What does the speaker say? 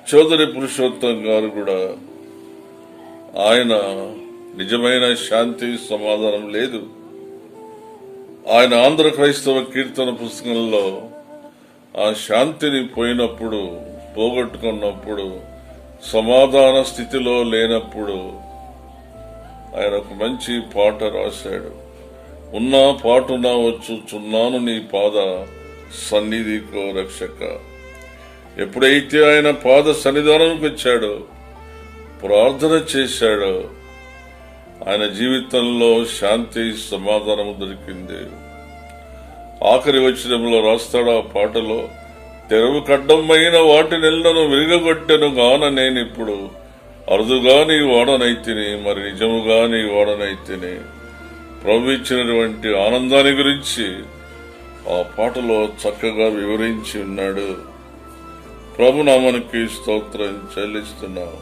చౌదరి పురుషోత్తం గారు కూడా ఆయన నిజమైన శాంతి సమాధానం లేదు. ఆయన ఆంధ్ర క్రైస్తవ కీర్తన పుస్తకంలో ఆ శాంతిని పోగొట్టుకున్నప్పుడు, సమాధాన స్థితిలో లేనప్పుడు ఆయన ఒక మంచి పాట రాశాడు. ఉన్నా పాటునా వచ్చుచున్నాను నీ పాద సన్నిధికో రక్షక. ఎప్పుడైతే ఆయన పాద సన్నిధానానికి వచ్చాడో, ప్రార్థన చేశాడో, ఆయన జీవితంలో శాంతి సమాధానం దొరికింది. ఆఖరి వచనంలో రాస్తాడు ఆ పాటలో, తెరవు కడ్డమైన వాటినెల్లను విరగొట్టెను గాన నేనిప్పుడు అరుదుగా నీ వాడనైతిని, మరి నిజముగా నీ వాడనైతిని. ప్రభు ఇచ్చినటువంటి ఆనందాన్ని గురించి ఆ పాటలో చక్కగా వివరించి ఉన్నాడు. ప్రభు నామానికి స్తోత్రం చెల్లిస్తున్నాం.